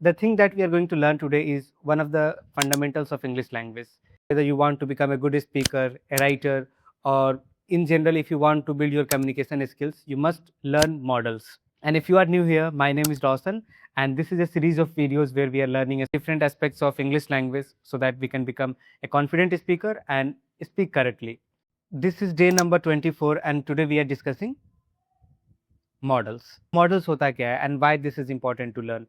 the thing that we are going to learn today is one of the fundamentals of English language. Whether you want to become a good speaker, a writer, or in general, if you want to build your communication skills, you must learn models. And if you are new here, my name is Dawson, and this is a series of videos where we are learning different aspects of English language so that we can become a confident speaker and speak correctly. This is day number 24, and today we are discussing models. Models होता क्या है and why this is important to learn.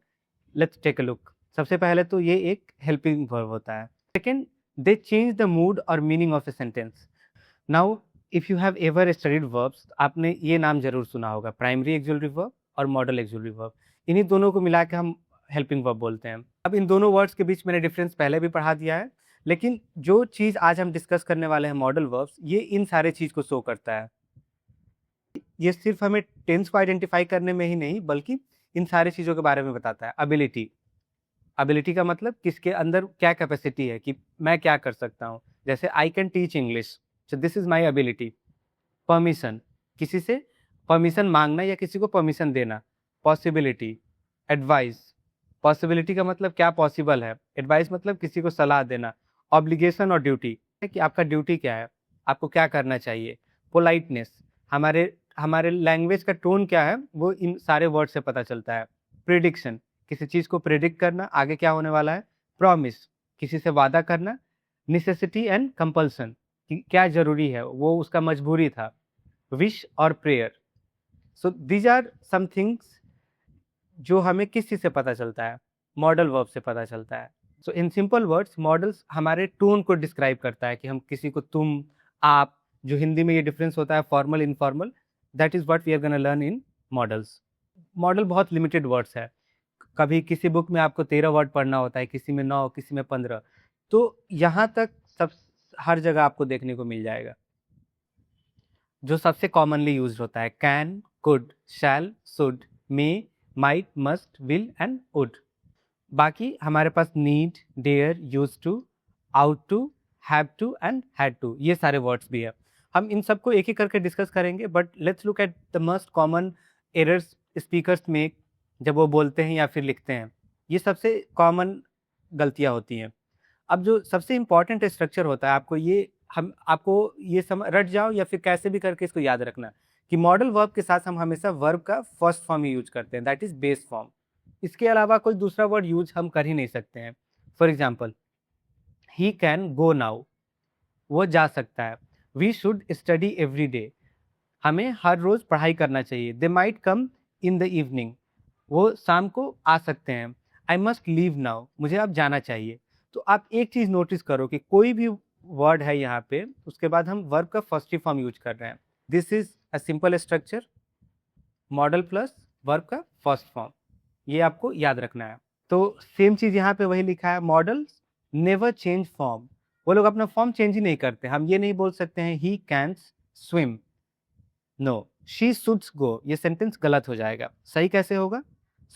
Let's take a look. सबसे पहले तो ये एक helping verb होता है. Second, they change the mood or meaning of a sentence. Now, if you have ever studied verbs, आपने ये नाम जरूर सुना होगा, प्राइमरी एक्सिलरी वर्ब और मॉडल एक्सिलरी वर्ब. इन्हीं दोनों को मिला के हम हेल्पिंग वर्ब बोलते हैं. अब इन दोनों वर्ड्स के बीच मैंने डिफरेंस पहले भी पढ़ा दिया है, लेकिन जो चीज़ आज हम डिस्कस करने वाले हैं मॉडल वर्ब्स, ये इन सारे चीज़ को शो करता है. ये सिर्फ हमें टेंस को आइडेंटिफाई करने में ही नहीं, बल्कि इन सारी चीज़ों के बारे में बताता है. एबिलिटी का मतलब किसके अंदर क्या कैपेसिटी है, कि मैं क्या कर सकता हूँ. जैसे I can teach English, so this is my ability. Permission, किसी से परमिशन मांगना या किसी को परमिशन देना. पॉसिबिलिटी. एडवाइस, पॉसिबिलिटी का मतलब क्या पॉसिबल है. एडवाइस मतलब किसी को सलाह देना. ऑब्लिगेशन और ड्यूटी, कि आपका ड्यूटी क्या है, आपको क्या करना चाहिए. पोलाइटनेस, हमारे लैंग्वेज का टोन क्या है वो इन सारे वर्ड से पता चलता है. प्रिडिक्शन, किसी चीज़ को प्रिडिक्ट करना, आगे क्या होने वाला है. प्रॉमिस, किसी से वादा करना. नेसेसिटी एंड कंपल्सन, कि क्या जरूरी है, वो उसका मजबूरी था. विश और prayer. So these are some things जो हमें किस चीज़ से पता चलता है, मॉडल वर्ब से पता चलता है. सो इन सिंपल वर्ड्स, मॉडल्स हमारे टोन को डिस्क्राइब करता है, कि हम किसी को तुम, आप, जो हिंदी में ये डिफरेंस होता है formal informal, that is what we are gonna learn in modals. Modal बहुत लिमिटेड वर्ड्स है. कभी किसी बुक में आपको 13 वर्ड पढ़ना होता है, किसी में 9, किसी में 15. तो यहाँ तक सब हर जगह आपको देखने को मिल जाएगा. जो सबसे कॉमनली यूज होता है, can, could, shall, should, may, might, must, will and would. बाकी हमारे पास need, dare, use to, ought to, have to and had to, ये सारे वर्ड्स भी है. हम इन सबको एक एक करके डिस्कस करेंगे, but let's look at the most common errors speakers make जब वो बोलते हैं या फिर लिखते हैं. ये सबसे कॉमन गलतियां होती हैं. अब जो सबसे इम्पॉर्टेंट स्ट्रक्चर होता है, आपको ये रट जाओ या फिर कैसे भी करके इसको याद रखना, कि मॉडल वर्ब के साथ हम हमेशा वर्ब का फर्स्ट फॉर्म ही यूज करते हैं, दैट इज बेस फॉर्म. इसके अलावा कोई दूसरा वर्ड यूज हम कर ही नहीं सकते हैं. For example, he can go now, वो जा सकता है. We should study every day, हमें हर रोज पढ़ाई करना चाहिए. They might come in the evening, वो शाम को आ सकते हैं. आई मस्ट लीव नाउ, मुझे अब जाना चाहिए. तो आप एक चीज नोटिस करो कि कोई भी वर्ड है यहाँ पे, उसके बाद हम वर्ब का फर्स्ट फॉर्म यूज कर रहे हैं. This is a simple structure, model plus verb का फर्स्ट फॉर्म. ये आपको याद रखना है. तो सेम चीज यहाँ पे वही लिखा है, मॉडल्स नेवर चेंज फॉर्म. वो लोग अपना फॉर्म चेंज ही नहीं करते. हम ये नहीं बोल सकते हैं he can swim, no, she shoulds go. ये सेंटेंस गलत हो जाएगा. सही कैसे होगा.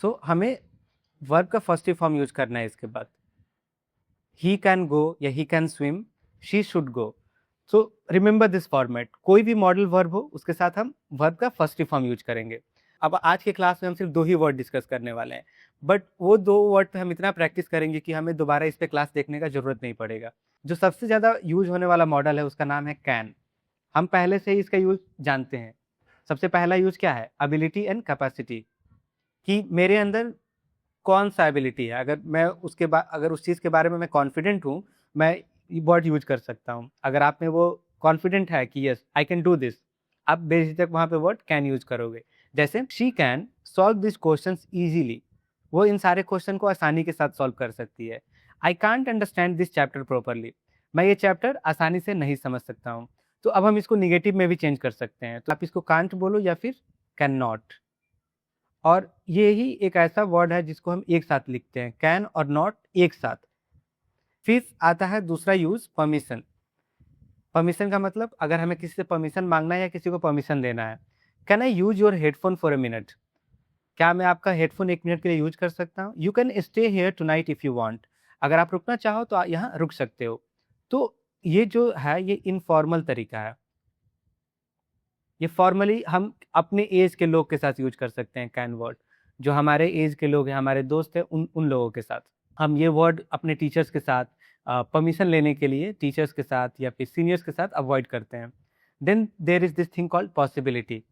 सो हमें वर्ब का फर्स्ट फॉर्म यूज करना है. इसके बाद ही कैन गो या ही can swim, she should go. So remember this format. कोई भी मॉडल वर्ब हो, उसके साथ हम वर्ब का फर्स्ट फॉर्म यूज करेंगे. अब आज के क्लास में हम सिर्फ 2 ही वर्ड डिस्कस करने वाले हैं, बट वो 2 वर्ड पे हम इतना प्रैक्टिस करेंगे कि हमें दोबारा इस पे क्लास देखने का जरूरत नहीं पड़ेगा. जो सबसे ज़्यादा यूज होने वाला मॉडल है उसका नाम है कैन. हम पहले से ही इसका यूज जानते हैं. सबसे पहला यूज क्या है, एबिलिटी एंड कैपेसिटी, कि मेरे अंदर कौन सा एबिलिटी है. अगर मैं अगर उस चीज़ के बारे में मैं कॉन्फिडेंट हूँ, मैं ये वर्ड यूज कर सकता हूँ. अगर आप में वो कॉन्फिडेंट है कि yes I can do this, आप बेझिझक वहाँ पे वर्ड कैन यूज करोगे. जैसे she can solve this questions easily, वो इन सारे क्वेश्चन को आसानी के साथ सॉल्व कर सकती है. I can't understand this chapter properly, मैं ये चैप्टर आसानी से नहीं समझ सकता हूँ. तो अब हम इसको निगेटिव में भी चेंज कर सकते हैं. तो आप इसको कांट बोलो या फिर कैन नॉट. और ये ही एक ऐसा वर्ड है जिसको हम एक साथ लिखते हैं, कैन और नॉट एक साथ. फिर आता है दूसरा यूज, परमिशन. परमिशन का मतलब, अगर हमें किसी से परमिशन मांगना है या किसी को परमिशन देना है. Can I use your headphone for a minute, क्या मैं आपका हेडफोन 1 मिनट के लिए यूज कर सकता हूँ. You can stay here tonight if you want, अगर आप रुकना चाहो तो यहाँ रुक सकते हो. तो ये जो है ये इनफॉर्मल तरीका है. ये फॉर्मली हम अपने एज के लोग के साथ यूज कर सकते हैं कैन वर्ड. जो हमारे एज के लोग हैं, हमारे दोस्त हैं, उन लोगों के साथ। हम ये वर्ड अपने टीचर्स के साथ परमिशन लेने के लिए टीचर्स के साथ या फिर सीनियर्स के साथ अवॉइड करते हैं। Then there is this thing called possibility.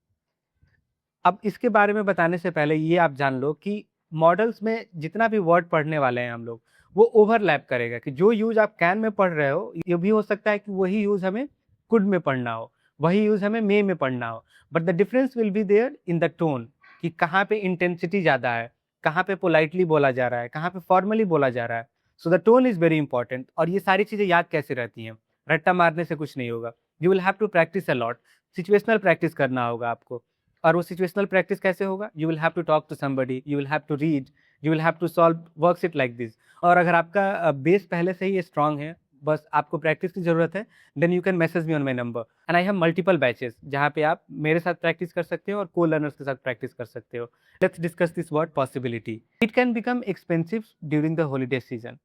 अब इसके बारे में बताने से पहले ये आप जान लो कि मॉडल्स में जितना भी वर्ड पढ़ने वाले हैं हम लोग, वो ओवरलैप करेगा कि जो यूज आप कैन में पढ़ रहे हो, ये भी हो सकता है कि वही यूज हमें कुड में पढ़ना हो, वही यूज हमें मे में पढ़ना हो, but the difference will be there in the tone, कि कहाँ पे इंटेंसिटी ज़्यादा है, कहाँ पे पोलाइटली बोला जा रहा है, कहाँ पे फॉर्मली बोला जा रहा है। So the tone is very important. और ये सारी चीज़ें याद कैसे रहती हैं? रट्टा मारने से कुछ नहीं होगा। You will have to practise a lot, situational practice करना होगा आपको। और वो सिचुएशनल प्रैक्टिस कैसे होगा? You will have to talk to somebody, you will have to read, you will have to solve worksheet like this. और अगर आपका बेस पहले से ही स्ट्रांग है, बस आपको प्रैक्टिस की ज़रूरत है, then you can message me on my number and I have multiple batches जहाँ पे आप मेरे साथ प्रैक्टिस कर सकते हो और को लर्नर्स के साथ प्रैक्टिस कर सकते हो। Let's discuss this word possibility. It can become expensive during the holiday season.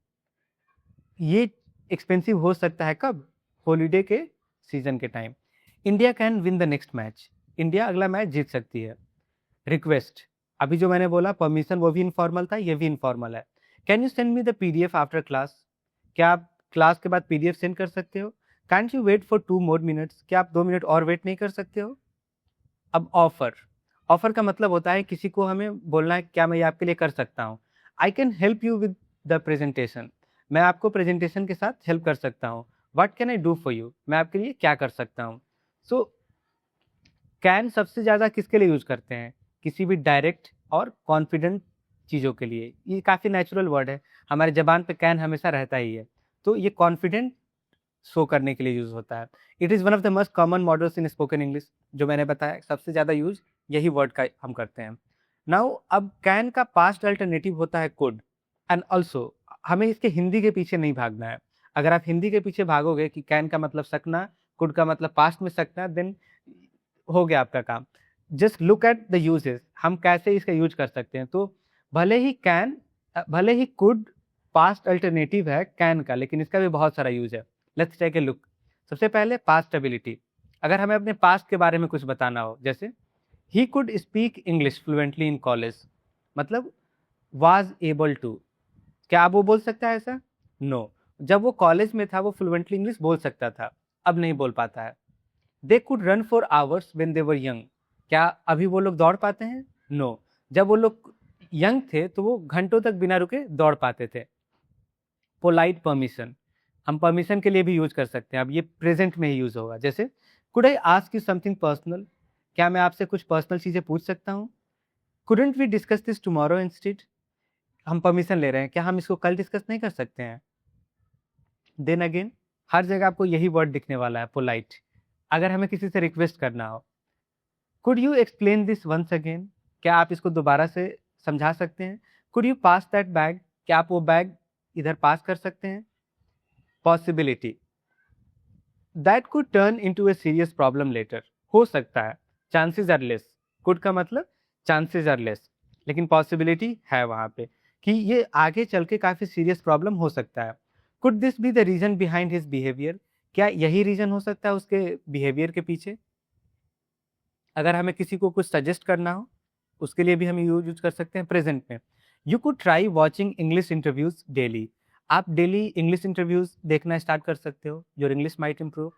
ये एक्सपेंसिव हो सकता है कब? हॉलीडे के सीजन के time. India can win the next match. India अगला मैच जीत सकती है। रिक्वेस्ट, अभी जो मैंने बोला परमिशन, वो भी इनफॉर्मल था, ये भी इनफॉर्मल है। Can you send me the PDF after class? क्या आप क्लास के बाद पीडीएफ सेंड कर सकते हो? Can't you wait for 2 more minutes? क्या आप 2 मिनट और वेट नहीं कर सकते हो? अब ऑफर, ऑफर का मतलब होता है किसी को हमें बोलना है क्या मैं ये आपके लिए कर सकता हूँ। I can help you with the presentation. मैं आपको प्रेजेंटेशन के साथ हेल्प कर सकता हूँ। What can I do for you? मैं आपके लिए क्या कर सकता हूँ? सो कैन सबसे ज़्यादा किसके लिए यूज करते हैं? किसी भी डायरेक्ट और कॉन्फिडेंट चीज़ों के लिए। ये काफ़ी नेचुरल वर्ड है, हमारे ज़बान पे कैन हमेशा रहता ही है। तो ये कॉन्फिडेंट शो करने के लिए यूज़ होता है। It is one of the most common models in spoken English. जो मैंने बताया सबसे ज़्यादा यूज यही वर्ड का हम करते हैं। नाउ अब कैन का पास्ट अल्टरनेटिव होता है कुड एंड ऑल्सो। हमें इसके हिंदी के पीछे नहीं भागना है। अगर आप हिंदी के पीछे भागोगे कि कैन का मतलब सकना, कुड का मतलब पास्ट में सकना, देन हो गया आपका काम। Just look at the usages, हम कैसे इसका यूज कर सकते हैं। तो भले ही कुड पास्ट अल्टरनेटिव है कैन का, लेकिन इसका भी बहुत सारा यूज है। Let's take a look. सबसे पहले पास्ट एबिलिटी। अगर हमें अपने पास्ट के बारे में कुछ बताना हो, जैसे ही could speak English fluently in college, मतलब वाज एबल टू। क्या अब वो बोल सकता है ऐसा? नो। जब वो कॉलेज में था वो फ्लुएंटली इंग्लिश बोल सकता था, अब नहीं बोल पाता है। They could run for hours when they were young. क्या अभी वो लोग दौड़ पाते हैं? नो। जब वो लोग यंग थे तो वो घंटों तक बिना रुके दौड़ पाते थे। पोलाइट परमिशन, हम परमिशन के लिए भी यूज कर सकते हैं। अब ये प्रेजेंट में ही यूज होगा। जैसे could I ask you something personal? क्या मैं आपसे कुछ पर्सनल चीजें पूछ सकता हूँ? Couldn't we discuss this tomorrow instead? हम परमिशन ले रहे हैं, क्या हम इसको कल डिस्कस नहीं कर सकते हैं? देन अगेन हर जगह आपको यही वर्ड दिखने वाला है, पोलाइट। अगर हमें किसी से रिक्वेस्ट करना हो, could you explain this once again? क्या आप इसको दोबारा से समझा सकते हैं? Could you pass that bag? क्या आप वो बैग इधर पास कर सकते हैं? Possibility, that could turn into a serious problem later. हो सकता है, चांसेस आर लेस। कुड का मतलब चांसेस आर लेस, लेकिन पॉसिबिलिटी है वहां पे कि ये आगे चल के काफी सीरियस प्रॉब्लम हो सकता है। Could this be the reason behind his behaviour? क्या यही रीजन हो सकता है उसके बिहेवियर के पीछे? अगर हमें किसी को कुछ सजेस्ट करना हो, उसके लिए भी हम यूज कर सकते हैं प्रेजेंट में। You could try watching English interviews daily. आप डेली इंग्लिश इंटरव्यूज देखना स्टार्ट कर सकते हो, your English might improve.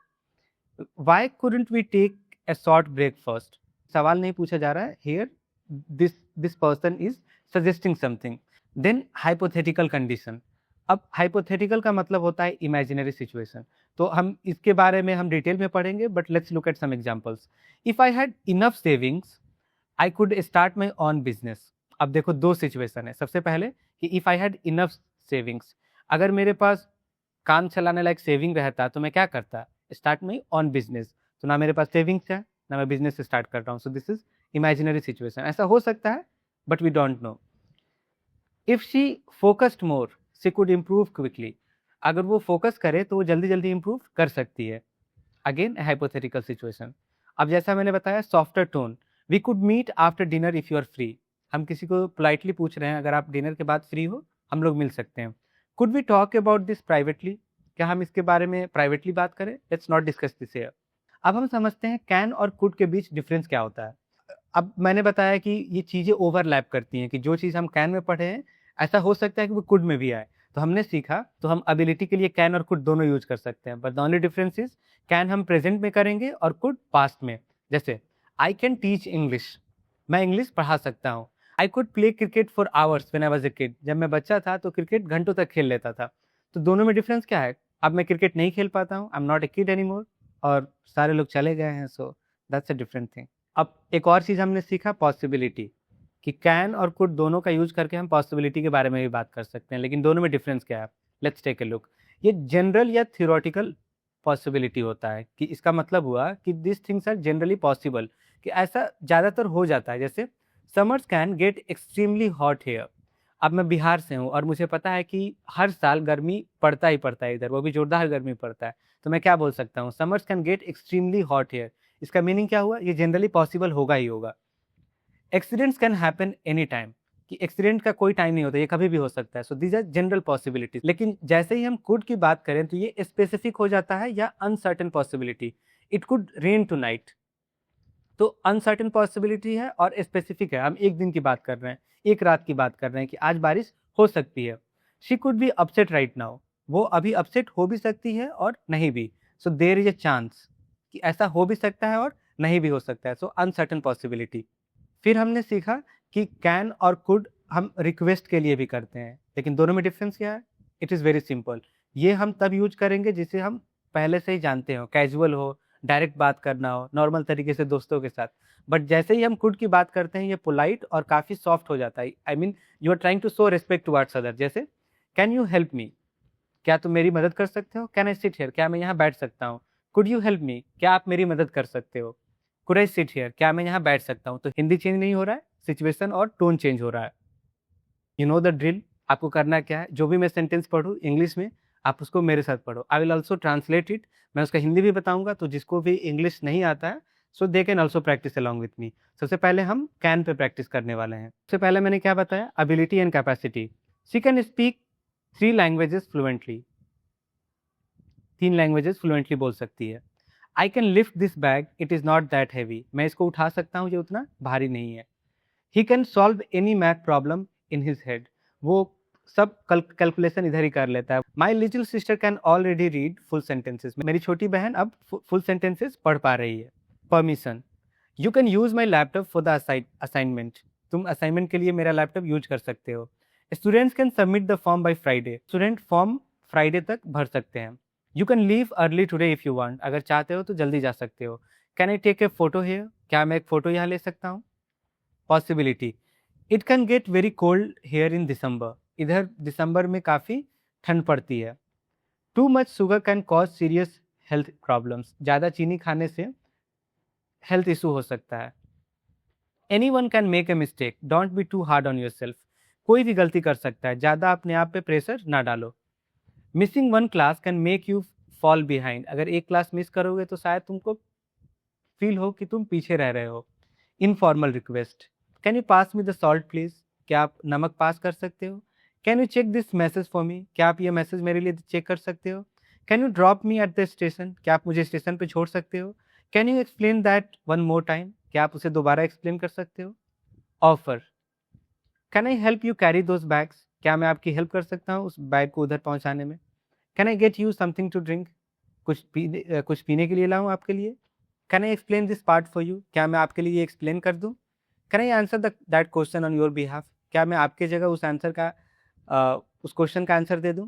Why couldn't we take a short break first? सवाल नहीं पूछा जा रहा है here, this person is suggesting something. Then hypothetical condition. अब हाइपोथेटिकल का मतलब होता है इमेजिनरी सिचुएशन। तो हम इसके बारे में हम डिटेल में पढ़ेंगे, but let's look at some examples. If I had enough savings I could start my own business. अब देखो दो सिचुएशन है। सबसे पहले कि if I had enough savings, अगर मेरे पास काम चलाने लायक सेविंग रहता तो मैं क्या करता? Start my own business. तो ना मेरे पास सेविंग्स है, ना मैं बिजनेस स्टार्ट कर रहा हूँ। So this is imaginary situation. ऐसा हो सकता है, but we don't know. If she focused more she could improve quickly. अगर वो फोकस करे तो वो जल्दी जल्दी इंप्रूव कर सकती है। Again hypothetical situation. अब जैसा मैंने बताया softer tone, we could meet after dinner if you are free. हम किसी को पोलाइटली पूछ रहे हैं, अगर आप डिनर के बाद फ्री हो हम लोग मिल सकते हैं। Could we talk about this privately? क्या हम इसके बारे में प्राइवेटली बात करें? Let's not discuss this here. अब हम समझते हैं कैन और कुड के बीच डिफरेंस क्या होता है। अब मैंने बताया कि ये चीज़ें ओवरलैप करती हैं, कि जो चीज़ हम कैन में पढ़े हैं ऐसा हो सकता है कि वो कुड में भी आए। तो हमने सीखा, तो हम एबिलिटी के लिए कैन और कुड दोनों यूज कर सकते हैं, but the only difference is can हम प्रेजेंट में करेंगे और कुड पास्ट में। जैसे आई कैन टीच इंग्लिश, मैं इंग्लिश पढ़ा सकता हूँ। I could play cricket for hours when I was a kid, जब मैं बच्चा था तो क्रिकेट घंटों तक खेल लेता था। तो दोनों में डिफरेंस क्या है? अब मैं क्रिकेट नहीं खेल पाता हूँ, I am not a kid any more, और सारे लोग चले गए हैं, so that's a different thing. अब एक और चीज़ हमने सीखा, पॉसिबिलिटी, कि कैन और कुड दोनों का यूज करके हम पॉसिबिलिटी के बारे में भी बात कर सकते हैं, लेकिन दोनों में डिफरेंस क्या है? Let's take a look. ये जनरल या थियोरेटिकल पॉसिबिलिटी होता है, कि इसका मतलब हुआ कि this things are generally possible, कि ऐसा ज़्यादातर हो जाता है। जैसे summers can get extremely hot here. अब मैं बिहार से हूँ और मुझे पता है कि हर साल गर्मी पड़ता ही पड़ता है इधर, वो भी जोरदार गर्मी पड़ता है। तो मैं क्या बोल सकता हूँ? Summers can get extremely hot here. इसका मीनिंग क्या हुआ? ये जनरली पॉसिबल होगा ही होगा। Accidents can happen any time, कि एक्सीडेंट का कोई टाइम नहीं होता, ये कभी भी हो सकता है। So these are general possibilities. लेकिन जैसे ही हम कुड की बात करें तो ये स्पेसिफिक हो जाता है, या uncertain possibility. It could rain tonight, तो अनसर्टेन पॉसिबिलिटी है और स्पेसिफिक है। हम एक दिन की बात कर रहे हैं, एक रात की बात कर रहे हैं कि आज बारिश हो सकती है। She could be upset right now, वो अभी अपसेट हो भी सकती है और नहीं भी। So there is a chance, कि ऐसा हो भी सकता है और नहीं भी हो सकता है। सो अनसर्टेन पॉसिबिलिटी। फिर हमने सीखा कि कैन और कुड हम रिक्वेस्ट के लिए भी करते हैं, लेकिन दोनों में डिफरेंस क्या है? It is very simple. ये हम तब यूज करेंगे जिसे हम पहले से ही जानते हो, कैजुअल हो, डायरेक्ट बात करना हो, नॉर्मल तरीके से दोस्तों के साथ। बट जैसे ही हम कुड की बात करते हैं, ये पोलाइट और काफ़ी सॉफ्ट हो जाता है। I mean you are trying to show respect towards other. जैसे कैन यू हेल्प मी, क्या तुम मेरी मदद कर सकते हो? कैन आई सिट हियर, क्या मैं यहाँ बैठ सकता हूँ? कुड यू हेल्प मी, क्या आप मेरी मदद कर सकते हो? कुड आई सिट हियर, क्या मैं यहाँ बैठ सकता हूँ? तो हिंदी चेंज नहीं हो रहा है, सिचुएशन और टोन चेंज हो रहा है। You know the drill. आपको करना क्या है, जो भी मैं सेंटेंस पढ़ूँ इंग्लिश में, आप उसको मेरे साथ पढ़ो। I will also translate it, मैं उसका हिंदी भी बताऊंगा, तो जिसको भी इंग्लिश नहीं आता है so they can also practise along with me. सबसे पहले हम कैन पे प्रैक्टिस करने वाले हैं। सबसे पहले मैंने क्या बताया? Ability and capacity. She can speak 3 languages fluently, 3 languages fluently बोल सकती है। I can lift this bag, it is not that heavy, मैं इसको उठा सकता हूँ, ये उतना भारी नहीं है। He can solve any math problem in his head, वो सब कैलकुलेशन इधर ही कर लेता है। My little sister can already read full sentences, मेरी छोटी बहन अब फुल सेंटेंसेस पढ़ पा रही है। Permission, you can use my laptop for the assignment, तुम असाइनमेंट के लिए मेरा लैपटॉप यूज कर सकते हो। Students can submit the form by Friday, student form Friday तक भर सकते हैं। You can leave early today if you want, अगर चाहते हो तो जल्दी जा सकते हो। Can I take a photo here, क्या मैं एक फ़ोटो यहाँ ले सकता हूँ? Possibility, it can get very cold here in December, इधर दिसंबर में काफ़ी ठंड पड़ती है। Too much sugar can cause serious health problems, ज़्यादा चीनी खाने से हेल्थ इशू हो सकता है। Anyone can make a mistake, don't be too hard on yourself, कोई भी गलती कर सकता है, ज़्यादा अपने आप पे प्रेशर ना डालो। Missing one class can make you fall behind, अगर एक क्लास मिस करोगे तो शायद तुमको फील हो कि तुम पीछे रह रहे हो। Informal request, can you pass me the salt please, क्या आप नमक पास कर सकते हो? Can you check this message for me, क्या आप ये मैसेज मेरे लिए चेक कर सकते हो? Can you drop me at the station, क्या आप मुझे स्टेशन पे छोड़ सकते हो? Can you explain that one more time, क्या आप उसे दोबारा एक्सप्लेन कर सकते हो? Offer, can I help you carry those bags, क्या मैं आपकी हेल्प कर सकता हूँ उस बैग को उधर पहुँचाने में? Can I get you something to drink, कुछ पीने के लिए लाऊं आपके लिए? Can I explain this part for you, क्या मैं आपके लिए एक्सप्लेन कर दूं? Can I answer that question on your behalf, क्या मैं आपके जगह उस आंसर का उस क्वेश्चन का आंसर दे दूं?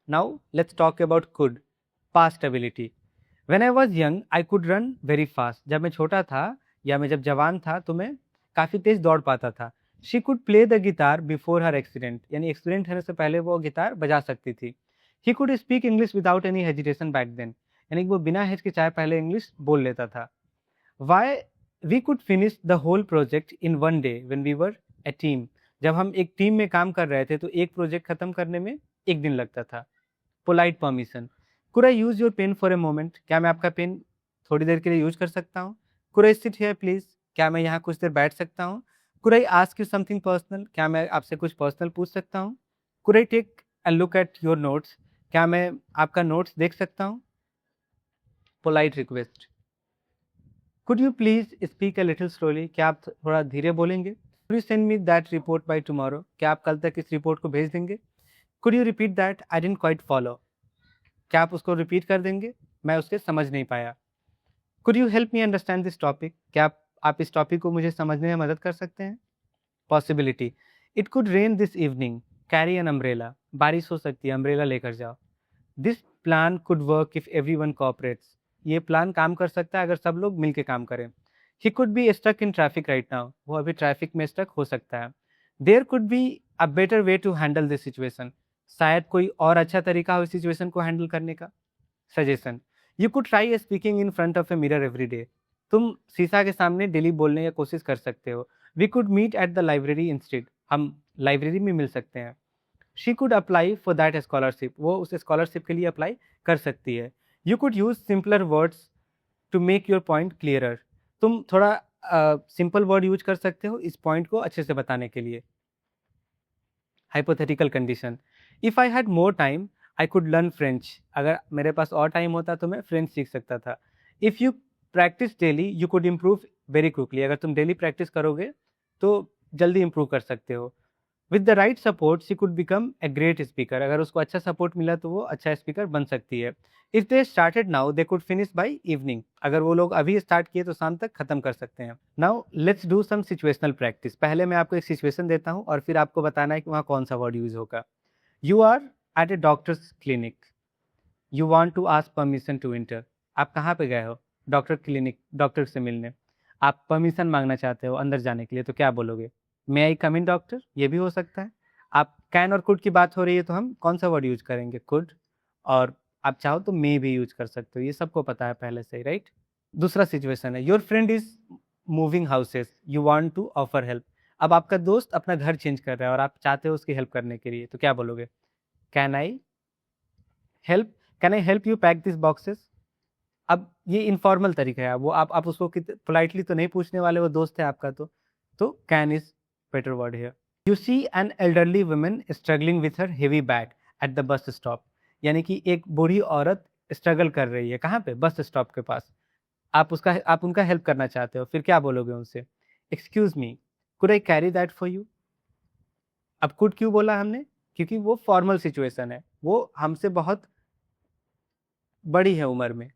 Now let's talk about could, past ability. When I was young I could run very fast, जब मैं छोटा था या मैं जब जवान था तो मैं काफ़ी तेज दौड़ पाता था। She could play the guitar before her accident, यानी एक्सीडेंट होने से पहले वो गिटार बजा सकती थी। He could speak English without any hesitation back then, यानी कि वो बिना हिचकिचाए पहले इंग्लिश बोल लेता था। Why we could finish the whole project in one day when we were a team, जब हम एक टीम में काम कर रहे थे तो एक प्रोजेक्ट खत्म करने में एक दिन लगता था। Polite permission, could I use your pen for a moment, क्या मैं आपका पेन थोड़ी देर के लिए यूज कर सकता हूँ? Could I sit here please, क्या मैं यहाँ कुछ देर बैठ सकता हूँ? Could I ask you something personal, क्या मैं आपसे कुछ पर्सनल पूछ सकता हूँ? Could I take a look at your notes, क्या मैं आपका नोट्स देख सकता हूँ? Polite request, could you please speak a little slowly, क्या आप थोड़ा धीरे बोलेंगे? Could you send me that report by tomorrow, क्या आप कल तक इस रिपोर्ट को भेज देंगे? Could you repeat that, I didn't quite follow, क्या आप उसको रिपीट कर देंगे, मैं उसके समझ नहीं पाया? Could you help me understand this topic, क्या आप इस टॉपिक को मुझे समझने में मदद कर सकते हैं? Possibility, it could rain this evening, carry an umbrella, बारिश हो सकती है, अम्ब्रेला लेकर जाओ। This plan could work if everyone cooperates, ये प्लान काम कर सकता है अगर सब लोग मिलके काम करें। He could be stuck in traffic right now, वो अभी ट्रैफिक में स्टक हो सकता है। There could be a better way to handle this situation, शायद कोई और अच्छा तरीका हो इस सिचुएशन को हैंडल करने का। Suggestion, you could try speaking in front of a mirror every day, तुम शीशा के सामने डेली बोलने की कोशिश कर सकते हो। We could meet at the library instead, हम लाइब्रेरी में मिल सकते हैं। She could apply for that scholarship, वो उस स्कॉलरशिप के लिए अप्लाई कर सकती है। You could use simpler words to make your point clearer, तुम थोड़ा सिंपल वर्ड यूज कर सकते हो इस पॉइंट को अच्छे से बताने के लिए। Hypothetical condition, if I had more time I could learn French, अगर मेरे पास और टाइम होता तो मैं फ्रेंच सीख सकता था। If you practice daily you could improve very quickly, अगर तुम डेली प्रैक्टिस करोगे तो जल्दी इम्प्रूव कर सकते हो। With the right support she could become a great speaker, अगर उसको अच्छा सपोर्ट मिला तो वो अच्छा स्पीकर बन सकती है। If they started now they could finish by evening, अगर वो लोग अभी स्टार्ट किए तो शाम तक खत्म कर सकते हैं। Now let's do some situational practice, पहले मैं आपको एक सिचुएशन देता हूँ और फिर आपको बताना है कि वहाँ कौन सा वर्ड यूज होगा। You are at a doctor's clinic, you want to ask permission to enter, आप कहाँ पे गए हो? डॉक्टर क्लिनिक, डॉक्टर से मिलने, आप परमिशन मांगना चाहते हो अंदर जाने के लिए, तो क्या बोलोगे? मे आई कम इन डॉक्टर, ये भी हो सकता है। आप कैन और कुड की बात हो रही है तो हम कौन सा वर्ड यूज करेंगे? कुड, और आप चाहो तो मे भी यूज कर सकते हो, ये सबको पता है पहले से ही, राइट? दूसरा सिचुएशन है, your friend is moving houses, you want to offer help, अब आपका दोस्त अपना घर चेंज कर रहा है और आप चाहते हो उसकी हेल्प करने के लिए, तो क्या बोलोगे? Can I help, can I help you pack this boxes. अब ये इनफॉर्मल तरीका है, वो आप उसको पोलाइटली तो नहीं पूछने वाले, वो दोस्त है आपका, तो can is better word here. You see an elderly women struggling with her heavy bag at the bus stop, यानी कि एक बूढ़ी औरत स्ट्रगल कर रही है, कहाँ पे? बस स्टॉप के पास, आप उनका हेल्प करना चाहते हो, फिर क्या बोलोगे उनसे? Excuse me, could I carry that for you. अब कुड क्यों बोला हमने? क्योंकि वो फॉर्मल सिचुएशन है, वो हमसे बहुत बड़ी है उम्र में,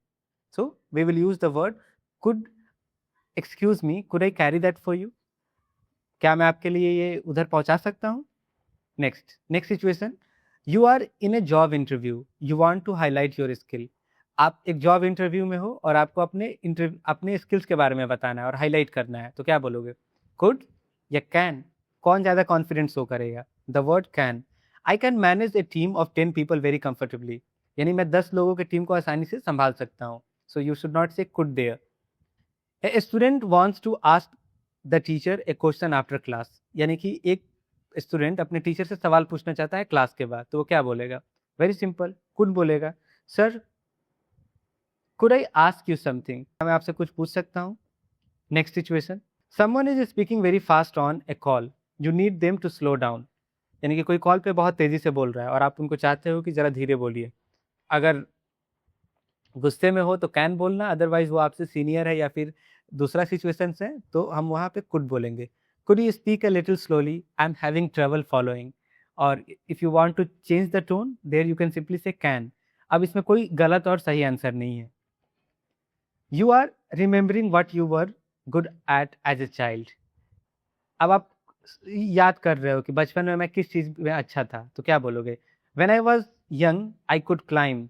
so we will use the word could। excuse me, could I carry that for you, क्या मैं आपके लिए ये उधर पहुंचा सकता हूँ? Next situation, you are in a job interview, you want to highlight your skill, आप एक जॉब इंटरव्यू में हो और आपको अपने स्किल्स के बारे में बताना है और हाईलाइट करना है, तो क्या बोलोगे? कुड या कैन, कौन ज़्यादा कॉन्फिडेंस शो करेगा? The word can. I can manage A team of 10 people very comfortably, यानी मैं 10 लोगों की टीम को आसानी से संभाल सकता हूँ, so you should not say could there. A student wants to ask the teacher a question after class, यानी कि एक स्टूडेंट अपने टीचर से सवाल पूछना चाहता है क्लास के बाद, तो वो क्या बोलेगा? वेरी सिंपल, कुड बोलेगा। Sir could I ask you something, मैं आपसे कुछ पूछ सकता हूँ? Next situation, someone is speaking very fast on a call, you need them to slow down, यानी कि कोई कॉल पे बहुत तेजी से बोल रहा है और आप उनको चाहते हो कि जरा धीरे बोलिए। अगर गुस्से में हो तो कैन बोलना, अदरवाइज वो आपसे सीनियर है या फिर दूसरा सिचुएशन है तो हम वहाँ पे कुड बोलेंगे। Could you speak a little slowly, I am having trouble following, और if you want to change the tone there you can simply say can. अब इसमें कोई गलत और सही आंसर नहीं है। You are remembering what you were good at as a child, अब आप याद कर रहे हो कि बचपन में मैं किस चीज़ में अच्छा था, तो क्या बोलोगे? When I was young I could climb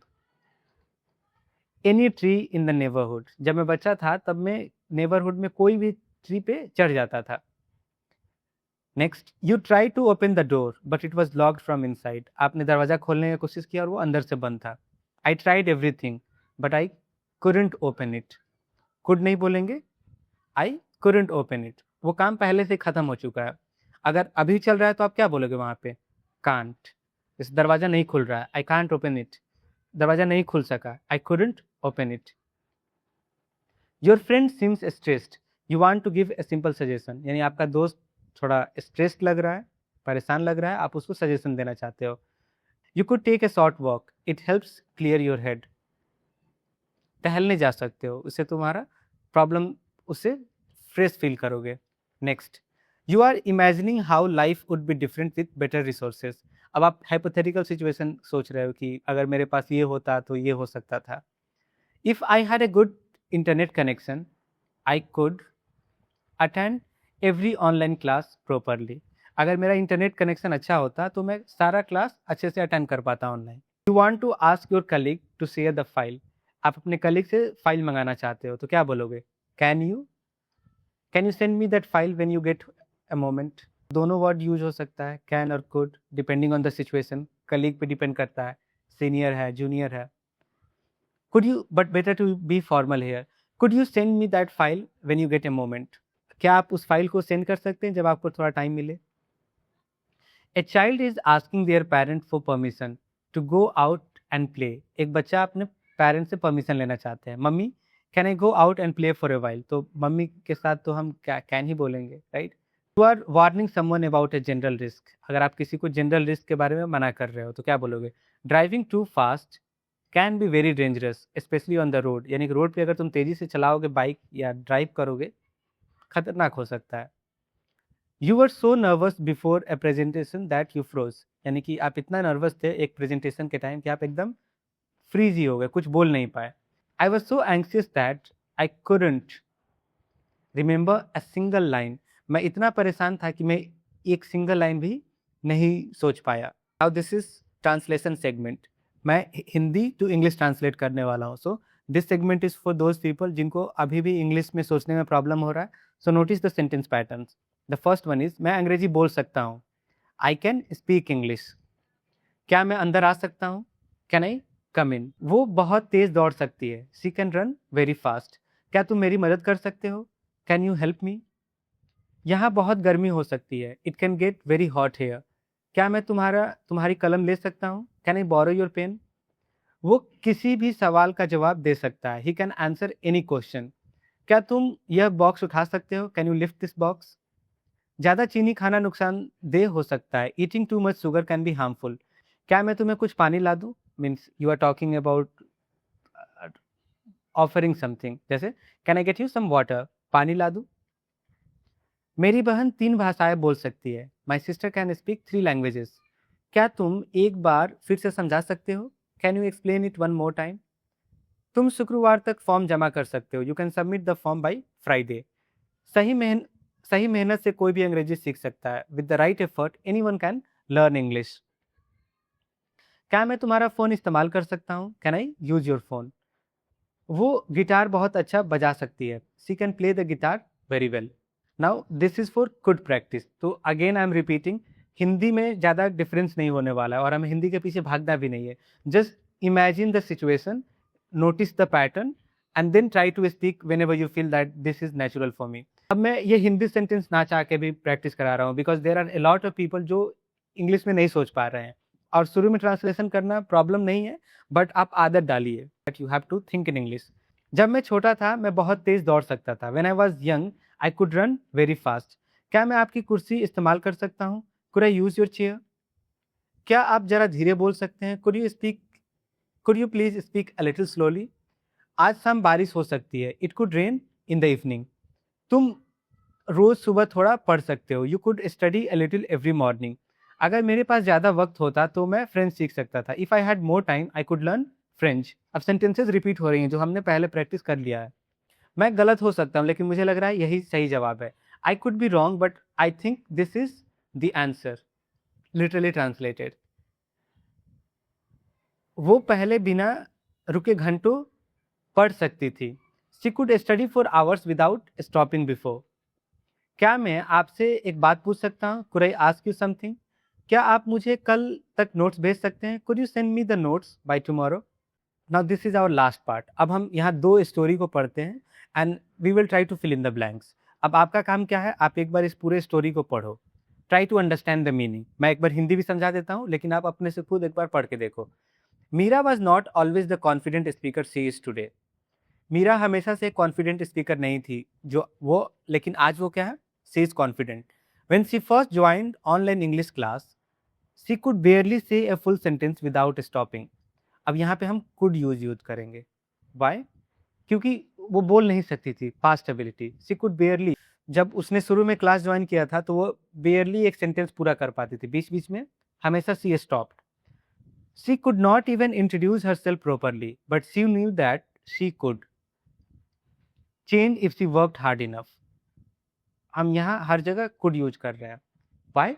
any tree in the neighbourhood, जब मैं बच्चा था तब मैं नेबरहुड में कोई भी ट्री पे चढ़ जाता था। Next, you try to open the door but it was locked from inside, आपने दरवाजा खोलने की कोशिश किया और वो अंदर से बंद था। I tried everything but I couldn't open it, could नहीं बोलेंगे, आई कुडंट ओपन इट, वो काम पहले से खत्म हो चुका है। अगर अभी चल रहा है तो आप क्या बोलोगे वहाँ पे? कांट, इस दरवाजा नहीं खुल रहा है, आई कांट ओपन इट, दरवाजा नहीं खुल सका, I couldn't open it. Your friend seems stressed, you want to give a simple suggestion, यानी आपका दोस्त थोड़ा स्ट्रेस्ड लग रहा है, परेशान लग रहा है, आप उसको सजेशन देना चाहते हो। You could take a short walk, it helps clear your head, टहलने जा सकते हो, उससे तुम्हारा प्रॉब्लम उससे फ्रेश फील करोगे। Next, you are imagining how life would be different with better resources. अब आप हाइपोथेटिकल सिचुएशन सोच रहे हो कि अगर मेरे पास ये होता तो ये हो सकता था। If I had a good internet connection, I could attend every online class properly. अगर मेरा इंटरनेट कनेक्शन अच्छा होता तो मैं सारा क्लास अच्छे से अटेंड कर पाता online. You want to ask your colleague to share the file. आप अपने कलीग से फाइल मंगाना चाहते हो तो क्या बोलोगे? Can you send me that file when you get a moment. दोनों वर्ड यूज हो सकता है, कैन और could, depending on the situation. Colleague पे डिपेंड करता है, सीनियर है, जूनियर है। Could you, but better to be formal here, could you send me that file when you get a moment. क्या आप उस फाइल को सेंड कर सकते हैं जब आपको थोड़ा टाइम मिले? A child is asking their parent for permission to go out and play. एक बच्चा अपने पेरेंट्स से परमिशन लेना चाहते हैं। Mummy, can I go out and play for a while. तो मम्मी के साथ तो हम क्या कैन ही बोलेंगे, right? You are warning someone about a general risk. अगर आप किसी को जनरल रिस्क के बारे में मना कर रहे हो तो क्या बोलोगे? Driving too fast can be very dangerous specially on the road. यानी कि रोड पे अगर तुम तेजी से चलाओगे बाइक या ड्राइव करोगे, खतरनाक हो सकता है। You were so nervous before a presentation that you froze. यानी कि आप इतना नर्वस थे एक प्रेजेंटेशन के टाइम कि आप एकदम फ्रीज ही हो गए, कुछ बोल नहीं पाए। I was so anxious that I couldn't remember a single line. मैं इतना परेशान था कि मैं एक सिंगल लाइन भी नहीं सोच पाया। Now this is translation segment. मैं हिंदी टू इंग्लिश ट्रांसलेट करने वाला हूँ। So this segment is for those people जिनको अभी भी इंग्लिश में सोचने में प्रॉब्लम हो रहा है। So notice the sentence patterns. The first one is, मैं अंग्रेजी बोल सकता हूँ। I can speak English. क्या मैं अंदर आ सकता हूँ? Can I come in. वो बहुत तेज दौड़ सकती है। She can run very fast. क्या तुम मेरी मदद कर सकते हो? Can you help me. यहाँ बहुत गर्मी हो सकती है। It can get very hot here. क्या मैं तुम्हारी कलम ले सकता हूँ? Can I borrow your pen. वो किसी भी सवाल का जवाब दे सकता है। He can answer any question. क्या तुम यह बॉक्स उठा सकते हो? Can you lift this box. ज़्यादा चीनी खाना नुकसानदेह हो सकता है। Eating too much sugar can be harmful. क्या मैं तुम्हें कुछ पानी ला दूँ? Means you are talking about offering something. जैसे can I get you some water, पानी ला दूँ। मेरी बहन 3 भाषाएं बोल सकती है। My sister can speak 3 languages. क्या तुम एक बार फिर से समझा सकते हो? Can you explain it one more time. तुम शुक्रवार तक फॉर्म जमा कर सकते हो। You can submit the form by Friday. सही मेहनत से कोई भी अंग्रेजी सीख सकता है। With the right effort anyone can learn English. क्या मैं तुम्हारा फ़ोन इस्तेमाल कर सकता हूँ? Can I use your phone. वो गिटार बहुत अच्छा बजा सकती है। She can play the guitar very well. Now this is for good practice. तो again I am repeating, Hindi में ज़्यादा डिफरेंस नहीं होने वाला है और हमें हिंदी के पीछे भागना भी नहीं है। Just imagine the situation, notice the pattern and then try to speak whenever you feel that this is natural for me. अब मैं ये हिंदी सेंटेंस ना चाह के भी प्रैक्टिस करा रहा हूँ because there are a lot of people जो इंग्लिश में नहीं सोच पा रहे हैं। और शुरू में ट्रांसलेशन करना प्रॉब्लम नहीं है, बट आप आदत डालिए that you have to think in English. जब मैं छोटा था मैं बहुत तेज दौड़ सकता था। When I was young I could run very fast. क्या मैं आपकी कुर्सी इस्तेमाल कर सकता हूँ? Could I use your chair. क्या आप जरा धीरे बोल सकते हैं? Could you please speak a little slowly. आज शाम बारिश हो सकती है। It could rain in the evening. तुम रोज सुबह थोड़ा पढ़ सकते हो। You could study a little every morning. अगर मेरे पास ज़्यादा वक्त होता तो मैं फ्रेंच सीख सकता था। If I had more time I could learn French. अब सेंटेंसेस रिपीट हो रही हैं जो हमने पहले प्रैक्टिस कर लिया है। मैं गलत हो सकता हूँ लेकिन मुझे लग रहा है यही सही जवाब है। I could be wrong but I think this is the answer. Literally translated, वो पहले बिना रुके घंटों पढ़ सकती थी। She could study for hours without stopping before. क्या मैं आपसे एक बात पूछ सकता हूँ? Could I ask you something. क्या आप मुझे कल तक नोट्स भेज सकते हैं? Could you send me the notes by tomorrow. Now this is our last part. अब हम यहाँ 2 स्टोरी को पढ़ते हैं and we will try to fill in the blanks. अब आपका काम क्या है? आप एक बार इस पूरे स्टोरी को पढ़ो, try to understand the meaning. मैं एक बार हिंदी भी समझा देता हूँ लेकिन आप अपने से खुद एक बार पढ़ के देखो। Meera was not always the confident speaker she is today. Meera हमेशा से कॉन्फिडेंट स्पीकर नहीं थी जो वो, लेकिन आज वो क्या है? She is confident. When she first joined online English class she could barely say a full sentence without stopping. अब यहाँ पे हम कुड यूज करेंगे। वाई? क्योंकि वो बोल नहीं सकती थी, पास्ट एबिलिटी, शी कुड बेयरली। जब उसने शुरू में क्लास ज्वाइन किया था तो वो बेयरली एक सेंटेंस पूरा कर पाती थी, बीच बीच में हमेशा she stopped. She could not even introduce herself properly but she knew that she could change if she worked hard enough. हम यहाँ हर जगह कुड यूज कर रहे हैं, बाय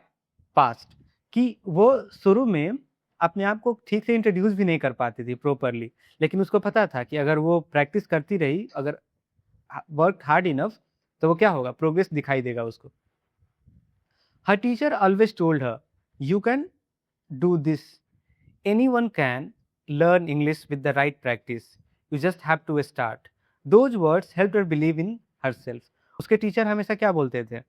पास्ट, कि वो शुरू में अपने आप को ठीक से इंट्रोड्यूस भी नहीं कर पाती थी प्रॉपरली, लेकिन उसको पता था कि अगर वो प्रैक्टिस करती रही, अगर वर्क हार्ड इनफ, तो वो क्या होगा, प्रोग्रेस दिखाई देगा उसको। Her teacher always told her, you can do this, anyone can learn English with the right practice, you just have to start. Those words help her believe in herself. उसके teacher हमेशा क्या बोलते थे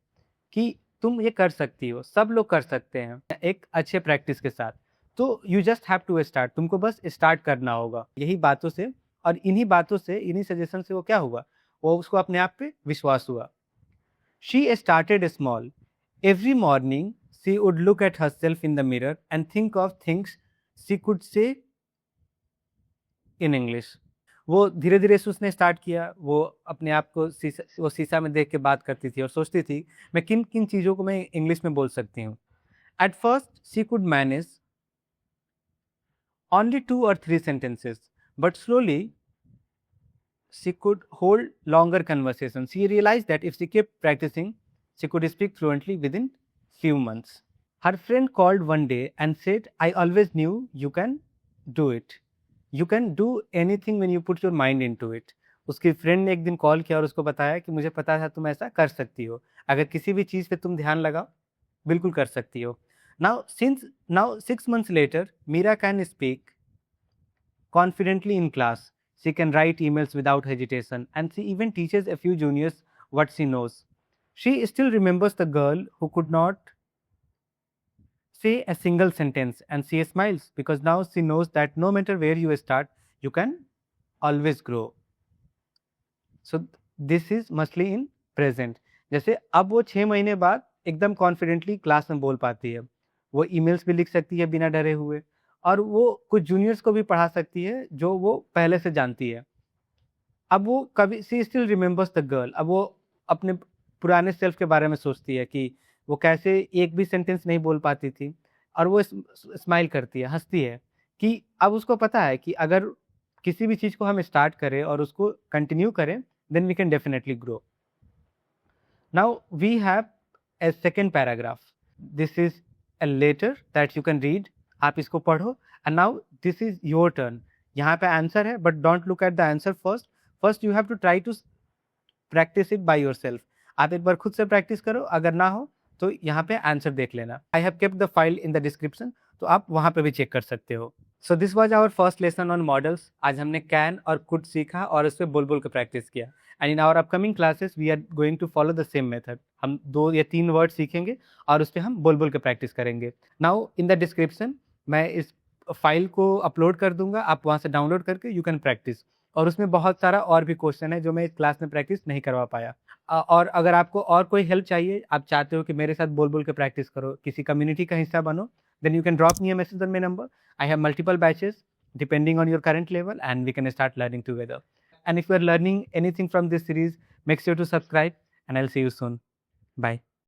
कि तुम ये कर सकती हो, सब लोग कर सकते हैं एक अच्छे प्रैक्टिस के साथ, तो you just have to start, तुमको बस स्टार्ट करना होगा। यही बातों से और इन्हीं बातों से, इन्हीं सजेशन से वो क्या हुआ, वो उसको अपने आप पे विश्वास हुआ। She started small, every morning she would look at herself in the mirror and think of things she could say in English. वो धीरे धीरे से उसने स्टार्ट किया, वो अपने आप को वो शीशा में देख के बात करती थी और सोचती थी मैं किन किन चीज़ों को मैं इंग्लिश में बोल सकती हूँ। At first she could manage only 2 or 3 sentences, but slowly she could hold longer conversations. She realized that if she kept practicing, she could speak fluently within few months. Her friend called one day and said, I always knew you can do it. You can do anything when you put your mind into it. उसकी friend ने एक दिन call किया और उसको बताया कि मुझे पता था तुम ऐसा कर सकती हो, अगर किसी भी चीज़ पे तुम ध्यान लगाओ बिल्कुल कर सकती हो। Now 6 months later, Meera can speak confidently in class. She can write emails without hesitation, and she even teaches a few juniors what she knows. She still remembers the girl who could not say a single sentence, and she smiles because now she knows that no matter where you start, you can always grow. So this is mostly in present. जैसे अब वो 6 महीने बाद एकदम confidently class में बोल पाती है, वो ईमेल्स भी लिख सकती है बिना डरे हुए, और वो कुछ जूनियर्स को भी पढ़ा सकती है जो वो पहले से जानती है। अब वो कभी सी स्टिल रिमेंबर्स द गर्ल, अब वो अपने पुराने सेल्फ के बारे में सोचती है कि वो कैसे एक भी सेंटेंस नहीं बोल पाती थी, और वो स्माइल करती है, हंसती है कि अब उसको पता है कि अगर किसी भी चीज़ को हम स्टार्ट करें और उसको कंटिन्यू करें, then we can definitely grow. Now we have a second paragraph, this is a letter that you can read, आप इसको पढ़ो। And now this is your turn, यहाँ पे आंसर है but don't look at the answer first you have to try to practice it by yourself. आप एक बार खुद से प्रैक्टिस करो, अगर ना हो तो यहाँ पे आंसर देख लेना। I have kept the file in the description, तो आप वहाँ पे भी चेक कर सकते हो। So this was our first lesson on models. आज हमने कैन और कुड सीखा और उस पर बोल बोल के प्रैक्टिस किया। And in our upcoming classes we are going to follow the same method. हम 2 या 3 वर्ड सीखेंगे और उस पर हम बोल बोल के प्रैक्टिस करेंगे। नाउ इन द डिस्क्रिप्शन मैं इस फाइल को अपलोड कर दूंगा, आप वहाँ से डाउनलोड करके यू कैन प्रैक्टिस, और उसमें बहुत सारा और भी क्वेश्चन है जो मैं इस क्लास में प्रैक्टिस नहीं करवा पाया। और अगर आपको और कोई हेल्प चाहिए, आप चाहते हो कि मेरे साथ बोल बोल के प्रैक्टिस करो, किसी कम्युनिटी का हिस्सा बनो, then you can drop me a message on my number. I have multiple batches depending on your current level, and we can start learning together. And if you are learning anything from this series, make sure to subscribe, and I'll see you soon. Bye.